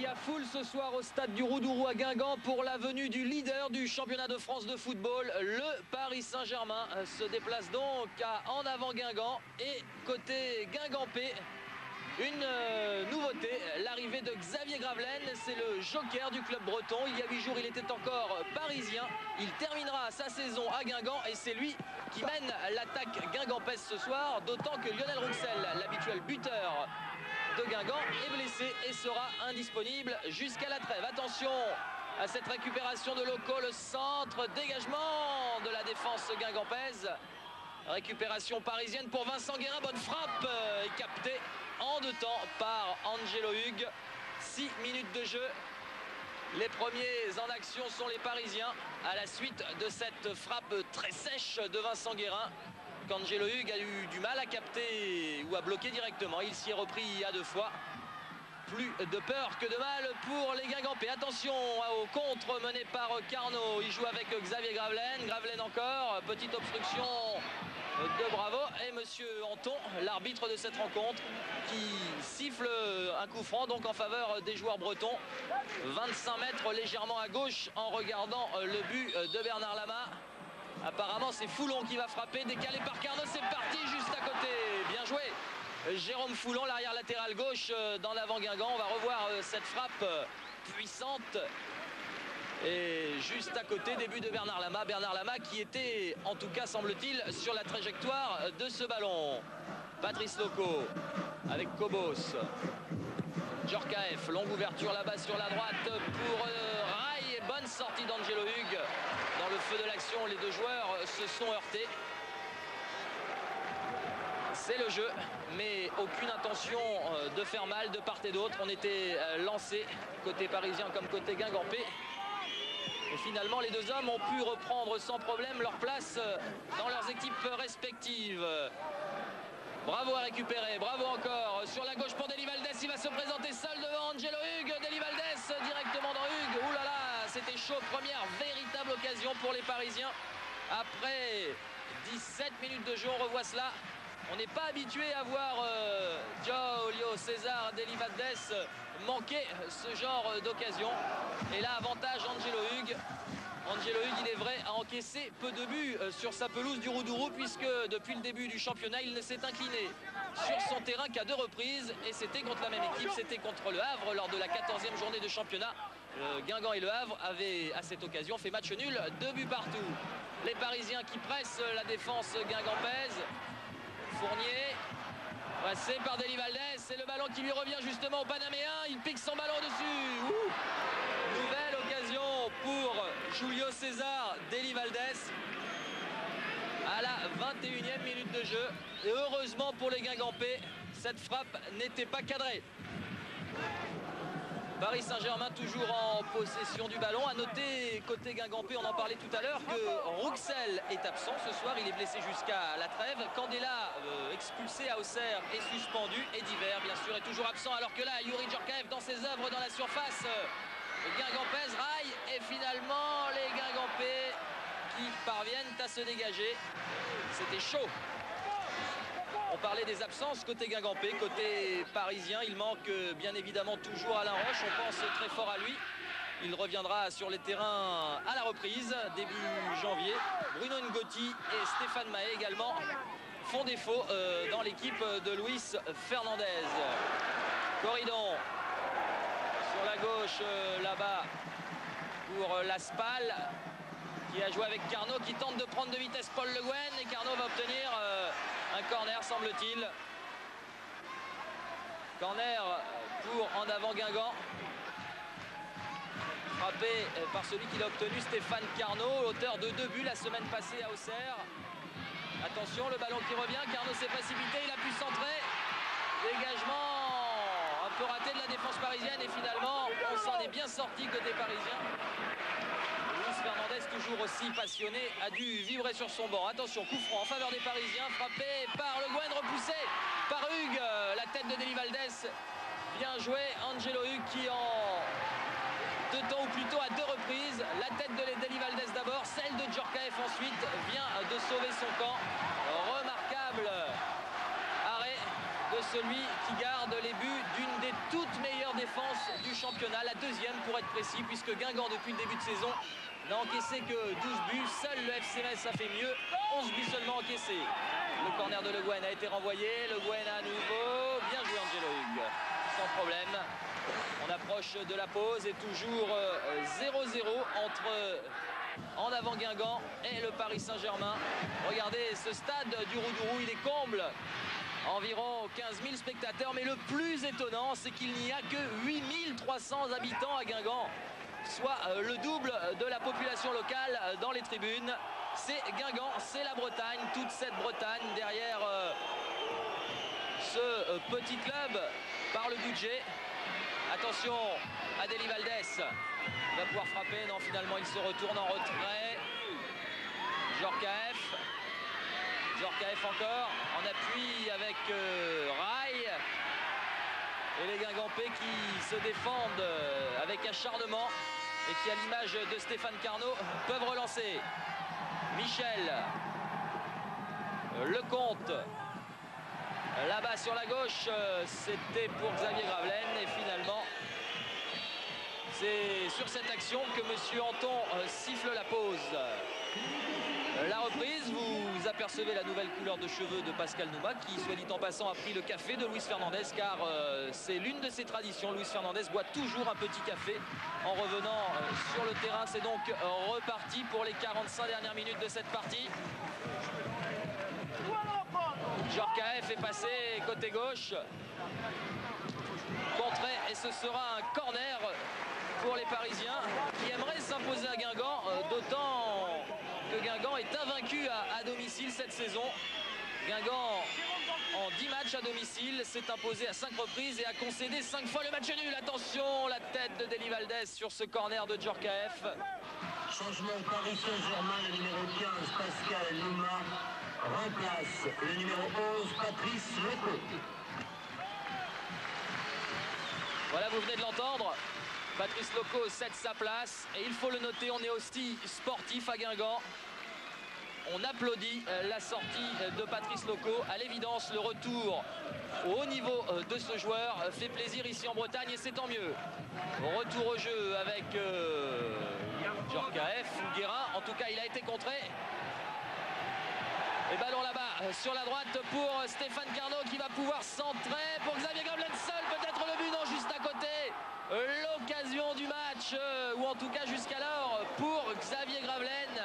à foule ce soir au stade du Roudourou à Guingamp pour la venue du leader du championnat de France de football, le Paris Saint-Germain. Se déplace donc à En Avant Guingamp et côté guingampais, une nouveauté, l'arrivée de Xavier Gravelaine, c'est le joker du club breton. Il y a 8 jours, il était encore parisien. Il terminera sa saison à Guingamp et c'est lui qui mène l'attaque guingampaise ce soir, d'autant que Lionel Rouxel, l'habituel buteur de Guingamp, est blessé et sera indisponible jusqu'à la trêve. Attention à cette récupération de Loco, le centre, dégagement de la défense guingampaise. Récupération parisienne pour Vincent Guérin, bonne frappe et captée en 2 temps par Angelo Hugues. 6 minutes de jeu. Les premiers en action sont les Parisiens à la suite de cette frappe très sèche de Vincent Guérin qu'Angelo Hugues a eu du mal à capter ou à bloquer directement. Il s'y est repris à 2 fois. Plus de peur que de mal pour les Guingampais. Attention au contre mené par Carnot. Il joue avec Xavier Gravelaine. Gravelaine encore. Petite obstruction de Bravo. Et monsieur Anton, l'arbitre de cette rencontre, qui siffle un coup franc donc en faveur des joueurs bretons. 25 mètres légèrement à gauche en regardant le but de Bernard Lama. Apparemment c'est Foulon qui va frapper. Décalé par Carnot. C'est parti juste à côté. Bien joué. Jérôme Foulon, l'arrière latéral gauche dans l'avant Guingamp. On va revoir cette frappe puissante. Et juste à côté, début de Bernard Lama. Bernard Lama qui était, en tout cas semble-t-il, sur la trajectoire de ce ballon. Patrice Loco avec Cobos. Djorkaeff, longue ouverture là-bas sur la droite pour Rai. Et bonne sortie d'Angelo Hugues. Dans le feu de l'action, les 2 joueurs se sont heurtés. C'est le jeu, mais aucune intention de faire mal de part et d'autre. On était lancés, côté parisien comme côté guingampais. Et finalement, les 2 hommes ont pu reprendre sans problème leur place dans leurs équipes respectives. Bravo à récupérer, bravo encore. Sur la gauche pour Deli Valdés, il va se présenter seul devant Angelo Hugues. Deli Valdés directement dans Hugues. Ouh là là, c'était chaud. Première véritable occasion pour les Parisiens. Après 17 minutes de jeu, on revoit cela. On n'est pas habitué à voir Julio César Deli Valdés manquer ce genre d'occasion. Et là, avantage Angelo Hugues. Angelo Hugues, il est vrai, a encaissé peu de buts sur sa pelouse du Roudourou, puisque depuis le début du championnat, il ne s'est incliné sur son terrain qu'à 2 reprises. Et c'était contre la même équipe, c'était contre le Havre lors de la 14e journée de championnat. Guingamp et le Havre avaient à cette occasion fait match nul, 2 buts partout. Les Parisiens qui pressent la défense guingampaise. Fournier, passé par Deli Valdés, c'est le ballon qui lui revient justement au Panaméen, il pique son ballon dessus. Nouvelle occasion pour Julio César Deli Valdés à la 21e minute de jeu. Et heureusement pour les Guingampais, cette frappe n'était pas cadrée. Paris Saint-Germain toujours en possession du ballon. À noter côté guingampais, on en parlait tout à l'heure, que Rouxel est absent ce soir. Il est blessé jusqu'à la trêve. Candela, expulsé à Auxerre, est suspendu. Et Diver, bien sûr, est toujours absent. Alors que là, Youri Djorkaeff dans ses œuvres dans la surface guingampaise. Rail. Et finalement, les Guingampais qui parviennent à se dégager. C'était chaud. On parlait des absences côté guingampais, côté parisien. Il manque bien évidemment toujours Alain Roche. On pense très fort à lui. Il reviendra sur les terrains à la reprise, début janvier. Bruno Ngotti et Stéphane Mahé également font défaut dans l'équipe de Luis Fernandez. Corridon sur la gauche là-bas pour Laspal, qui a joué avec Carnot, qui tente de prendre de vitesse Paul Le Guen. Et Carnot va obtenir un corner, semble-t-il. Corner pour En Avant Guingamp. Frappé par celui qui l'a obtenu, Stéphane Carnot, auteur de 2 buts la semaine passée à Auxerre. Attention, le ballon qui revient. Carnot s'est précipité, il a pu centrer. Dégagement un peu raté de la défense parisienne. Et finalement, on s'en est bien sorti côté parisien. Fernandez, toujours aussi passionné, a dû vibrer sur son banc. Attention, coup franc en faveur des Parisiens, frappé par Le Guen, repoussé par Hugues. La tête de Deli Valdés, bien joué. Angelo Hugues qui en 2 temps, ou plutôt à 2 reprises, la tête de Deli Valdés d'abord, celle de Djorkaeff ensuite, vient de sauver son camp. Remarquable arrêt de de celui qui garde les buts d'une des toutes meilleures défenses du championnat, la deuxième pour être précis, puisque Guingamp depuis le début de saison n'a encaissé que 12 buts. Seul le FC Metz a fait mieux, 11 buts seulement encaissés. Le corner de Le Guen a été renvoyé, Le Guen à nouveau, bien joué Angelo Hugues, sans problème. On approche de la pause et toujours 0-0 entre En Avant Guingamp et le Paris Saint-Germain. Regardez ce stade du Roudourou, il est comble. Environ 15 000 spectateurs, mais le plus étonnant, c'est qu'il n'y a que 8 300 habitants à Guingamp, soit le double de la population locale dans les tribunes. C'est Guingamp, c'est la Bretagne, toute cette Bretagne derrière ce petit club par le budget. Attention, Adélie Valdès va pouvoir frapper. Non, finalement, il se retourne en retrait. Djorkaeff. Djorkaeff encore en appui avec Rai. Et les Guingampais qui se défendent avec acharnement et qui, à l'image de Stéphane Carnot, peuvent relancer. Michel. Lecomte. Là-bas sur la gauche, c'était pour Xavier Gravelaine. Et finalement, c'est sur cette action que M. Anton siffle la pause. La reprise, vous apercevez la nouvelle couleur de cheveux de Pascal Nouma, qui, soit dit en passant, a pris le café de Luis Fernandez, car c'est l'une de ses traditions. Luis Fernandez boit toujours un petit café en revenant sur le terrain. C'est donc reparti pour les 45 dernières minutes de cette partie. Djorkaeff est passé côté gauche. Contré, et ce sera un corner pour les Parisiens qui aimeraient s'imposer à Guingamp, d'autant que Guingamp est invaincu à domicile cette saison. Guingamp, en 10 matchs à domicile, s'est imposé à 5 reprises et a concédé 5 fois le match nul. Attention, la tête de Deli Valdès sur ce corner de Djorkaeff. Changement Paris Saint-Germain, le numéro 15, Pascal Nouma, remplace le numéro 11, Patrice Loco. Voilà, vous venez de l'entendre. Patrice Loco cède sa place et il faut le noter, on est aussi sportif à Guingamp. On applaudit la sortie de Patrice Loco. À l'évidence, le retour au haut niveau de ce joueur fait plaisir ici en Bretagne et c'est tant mieux. Retour au jeu avec Djorkaeff ou Guérin. En tout cas, il a été contré. Et ballon là-bas sur la droite pour Stéphane Carnot qui va pouvoir centrer pour Xavier Gravelaine seul. Peut-être le but, non, juste à côté. L'occasion du match, ou en tout cas jusqu'alors, pour Xavier Gravelaine.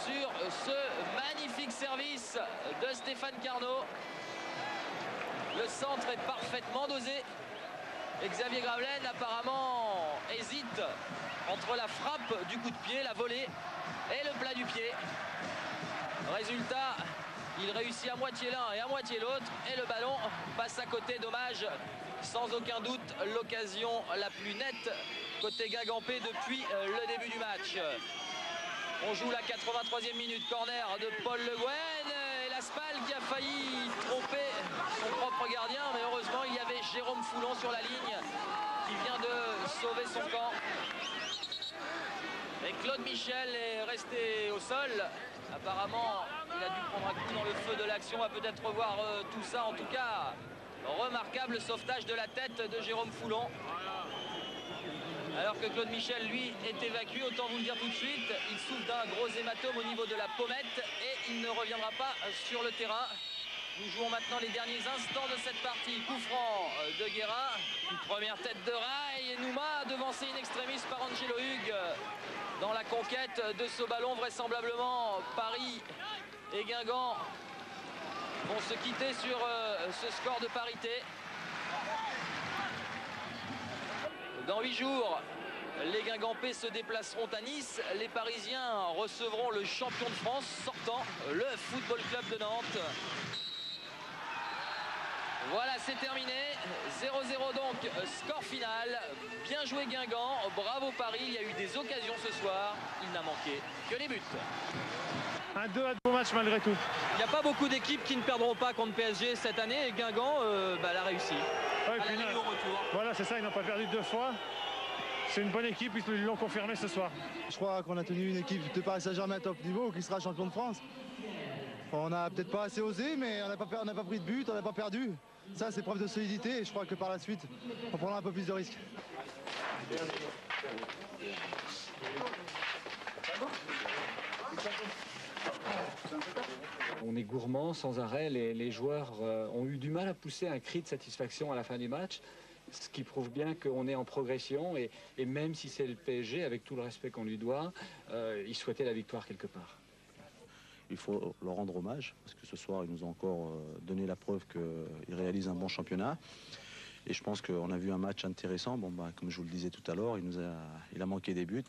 Sur ce magnifique service de Stéphane Carnot. Le centre est parfaitement dosé. Et Xavier Gravelaine apparemment hésite entre la frappe du coup de pied, la volée et le plat du pied. Résultat, il réussit à moitié l'un et à moitié l'autre. Et le ballon passe à côté, dommage. Sans aucun doute, l'occasion la plus nette côté guingampais depuis le début du match. On joue la 83e minute, corner de Paul Le Guen et Laspal qui a failli tromper son propre gardien, mais heureusement il y avait Jérôme Foulon sur la ligne qui vient de sauver son camp. Et Claude Michel est resté au sol. Apparemment, il a dû prendre un coup dans le feu de l'action. On va peut-être revoir tout ça. En tout cas, remarquable sauvetage de la tête de Jérôme Foulon. Alors que Claude Michel, lui, est évacué, autant vous le dire tout de suite, il souffre d'un gros hématome au niveau de la pommette et il ne reviendra pas sur le terrain. Nous jouons maintenant les derniers instants de cette partie. Coup franc de Guérin, une première tête de Rai et Nouma devancé in extremis par Angelo Hugues dans la conquête de ce ballon. Vraisemblablement, Paris et Guingamp vont se quitter sur ce score de parité. Dans 8 jours, les Guingampais se déplaceront à Nice. Les Parisiens recevront le champion de France sortant, le Football Club de Nantes. Voilà, c'est terminé. 0-0 donc, score final. Bien joué Guingamp, bravo Paris. Il y a eu des occasions ce soir. Il n'a manqué que les buts. Un 2 à 2 match malgré tout. Il n'y a pas beaucoup d'équipes qui ne perdront pas contre PSG cette année et Guingamp l'a réussi. Ouais, au retour. Voilà, c'est ça, ils n'ont pas perdu 2 fois. C'est une bonne équipe, ils l'ont confirmé ce soir. Je crois qu'on a tenu une équipe de Paris Saint-Germain top niveau qui sera champion de France. On n'a peut-être pas assez osé, mais on n'a pas pris de but, on n'a pas perdu. Ça, c'est preuve de solidité et je crois que par la suite, on prendra un peu plus de risques. On est gourmand sans arrêt, les joueurs ont eu du mal à pousser un cri de satisfaction à la fin du match, ce qui prouve bien qu'on est en progression et même si c'est le PSG, avec tout le respect qu'on lui doit, il souhaitait la victoire quelque part. Il faut leur rendre hommage, parce que ce soir, ils nous ont encore donné la preuve qu'ils réalisent un bon championnat. Et je pense qu'on a vu un match intéressant. Bon, comme je vous le disais tout à l'heure, il a manqué des buts.